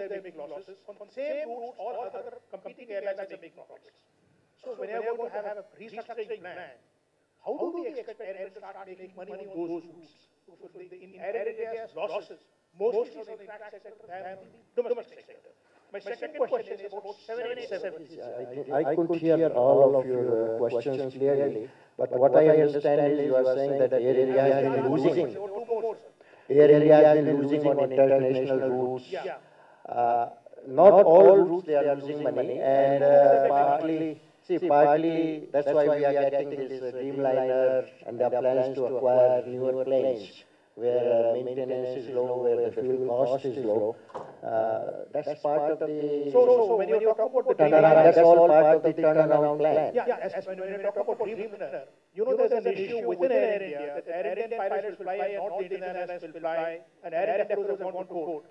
they're making losses. On same routes, all other competing airlines are making profits. So when you're going to have a restructuring plan, how do we expect airlines to start making money on those routes? In Air India's losses, mostly from the international sector than the domestic sector. My second question is about 787. I could hear all of your questions clearly, but what I understand is you are saying that Air India has been losing. Air India has been losing on international routes. Not all routes they are losing money, and partly that's why we are getting this Dreamliner and there are plans to acquire newer planes where maintenance is low, where the fuel cost is low. That's part of the... So when you talk about the turnaround, that's all part of the turnaround plan. When you talk about Dreamliner, you know there's an issue within Air India that Air Indian pilots will fly and not the Indian airlines will fly, and Air India crews will want to code.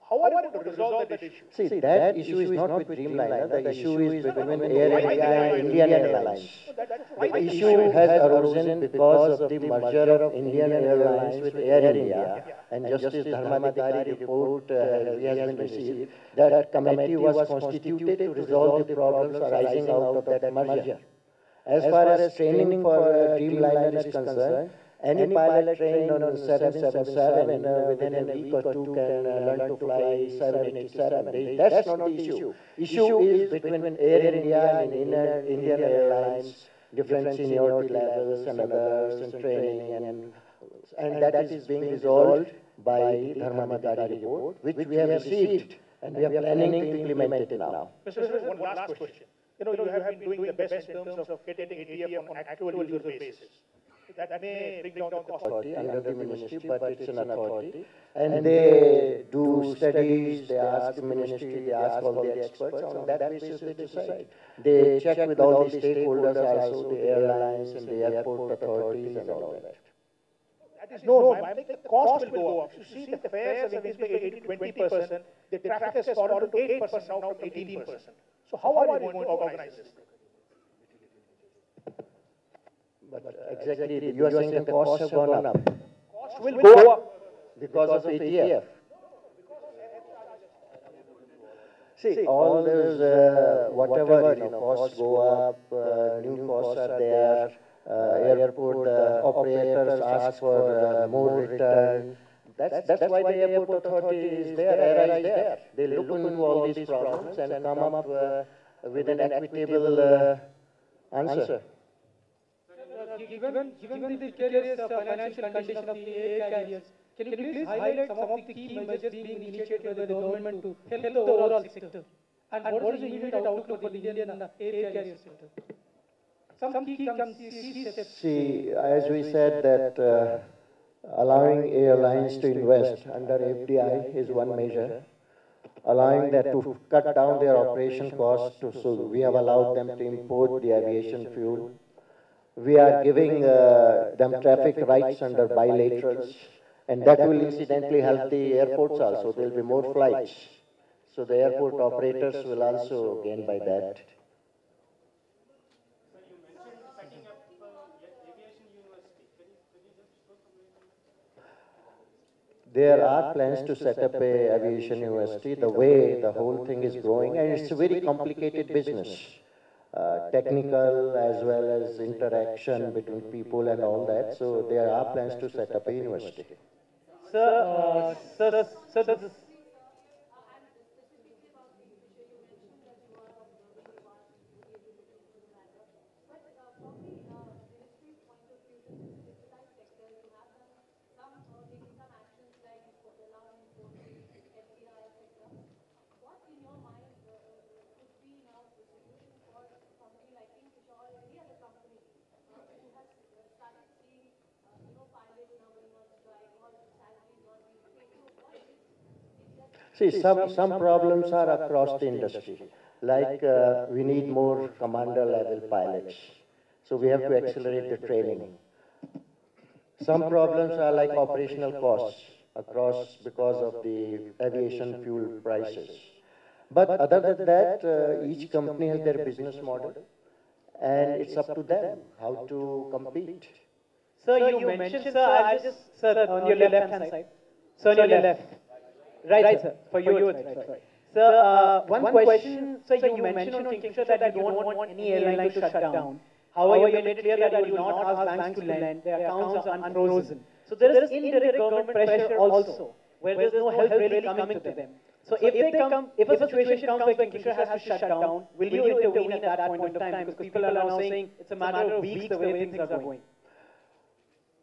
How are you going to resolve that issue? See, that issue is not with Dreamliner. The issue is between Air India and Indian Airlines. The issue has arisen because of the merger of Indian Airlines with Air India, and Justice Dharmadhikari report has been received. That committee was constituted to resolve the problems arising out of that merger. As far as training for Dreamliner is concerned, any pilot trained on 777 within a week or two can learn to fly 787. That's not the issue. Issue is between Air India and Indian Airlines, different seniority levels and others, and training, and that is being resolved by the Dharmadhikari report, which we have received, and we are planning to implement it now. Mr. One last question. You have been doing the best in terms of getting ATF on an actual user basis. That may bring down the cost. Under the ministry, but it's an authority. And they do studies, they ask the ministry, they ask all the experts. On that basis, they decide. They check with all the stakeholders also, the airlines and the airport authorities and all that. I think the cost will go up. You see, the fares have increased by 18-20%. The traffic has fallen to 8% now from 18%. So how are you going to organize this? But exactly, you are saying the costs have gone up. Costs will go up because of ATF. See, all those, whatever, costs go up, new costs are there, airport operators ask for more return. That's why the airport authority is there, AERA is there. They look into all these problems and come up with an equitable answer. Given the precarious financial condition of the air carriers, can you please highlight some of the key measures being initiated by the government to help the overall sector? And what is the immediate outlook for the Indian air carrier sector? Some key steps. See, as we said that allowing airlines to invest under FDI is one measure. Allowing that to cut down their operation costs, so we have allowed them to import the aviation fuel. We are giving them traffic rights under bilaterals, and that will incidentally help the airports also. There will be more flights. So the airport operators will also gain by that. There are plans to set up a aviation university. The way the whole thing is growing, and it's a very complicated business. Technical as well as interaction between people and all that. So there are plans to set up a university. Sir, See, some problems are across the industry. Like we need more commander level pilots. So we have to accelerate the training. Some problems are like operational costs across because of the aviation fuel prices. But other than that, each company has their business model, and it's up to them how to compete. Sir, you mentioned, sir, on your left-hand side. Sir, on your left. Right, sir. For you, it's right. Sorry. Sir, one question. Sir, you mentioned on Kingfisher that you don't want any airline to shut down. However, you made it clear that you will not ask banks to lend. Their accounts are unfrozen. So there is indirect government pressure also, where there's no help really coming to them. So if a situation comes where Kingfisher has to shut down, will you intervene at that point of time? Because people are now saying it's a matter of weeks the way things are going.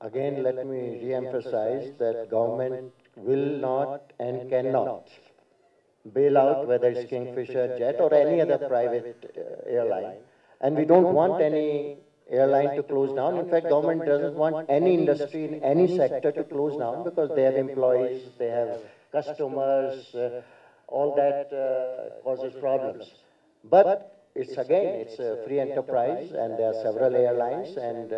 Again, let me re-emphasize that government will not and cannot bail out whether it's Kingfisher, Jet or any other private airline. And we don't want any airline to close down. In fact, government doesn't want any industry in any sector to close down because they have employees, they have customers, all that causes problems. But it's a free enterprise and there are several airlines, and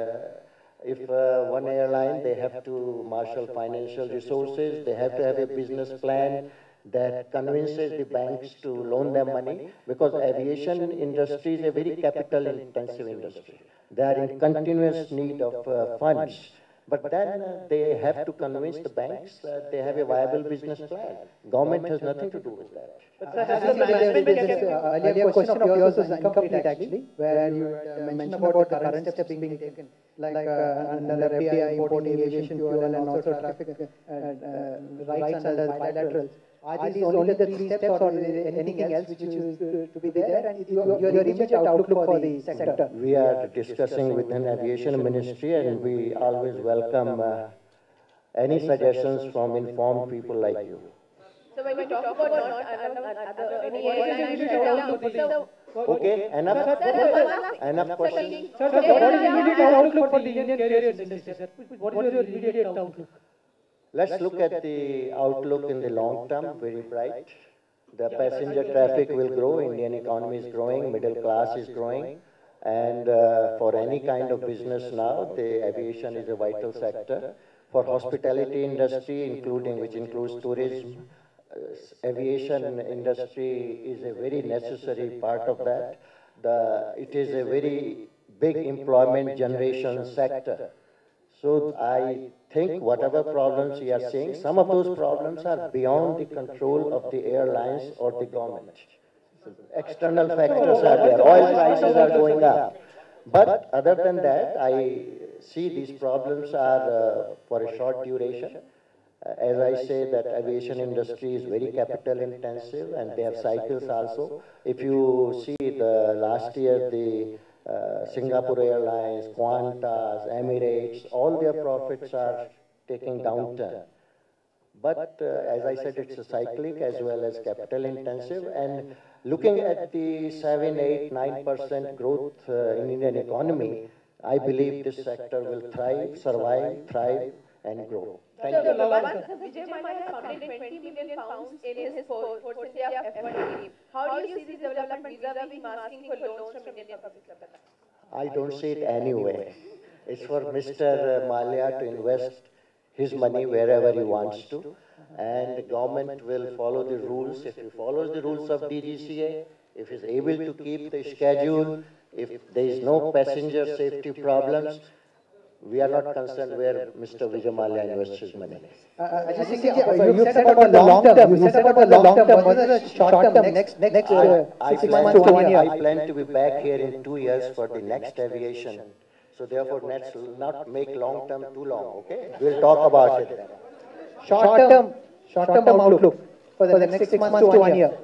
if one airline, they have to marshal financial resources, they have to have a business plan that convinces the banks to loan them money, because aviation industry is a very capital intensive industry. They are in continuous need of funds. But then they have to convince the banks that they have a viable business plan. Government has nothing to do with that. Earlier question of yours was incomplete actually, where you mentioned about the current steps being taken, like under FDI, import aviation fuel and also traffic rights under bilaterals. Are these only the three steps or anything else which is to be there? And your immediate outlook for the sector? We are discussing within Aviation Ministry, and we always welcome any suggestions from informed people like you. So when you talk about any airline, Okay, enough questions. Sir, what is the immediate outlook for the Indian carriers industry, sir? What is your immediate outlook? Let's look at the outlook in the long term, very bright. The passenger traffic will grow, Indian economy is growing, middle class is growing, and for any kind of business now, the aviation is a vital sector. For hospitality industry, which includes tourism, aviation industry is a very necessary part of that. It is a very big employment generation sector. So I think whatever problems we are seeing, some of those problems are beyond the control of the airlines or the government. External factors are there. Oil prices are going up. But other than that, I see these problems are for a short duration. As I say, that aviation industry is very capital intensive and they have cycles also. If you see the last year, the Singapore Airlines, Qantas, Emirates, all their profits are taking downturn. But as I said, it's a cyclic as well as capital intensive. And looking at the 7, 8, 9% growth in Indian economy, I believe this sector will survive, thrive, and grow. Thank you. Vijay Mallya has funded 20 million pounds in his Force India F1 team. How do you see this development vis-a-vis him asking for loans from Indian public sector? I don't see it anyway. It's for Mr. Mallya to invest his money wherever he wants to, and the government will follow the rules. If he follows the rules of DGCA, if he's able to keep the schedule, if there is no passenger safety problems, we are not concerned where Mr. Vijay Mallya invests his money. You said about the long term. You said about the long term. What is the short term? Next 6 months to 1 year. I plan to be back here in 2 years for the next aviation. So therefore, let's not make long term too long. Okay? We'll talk about it then. Short term outlook for the next 6 months to 1 year.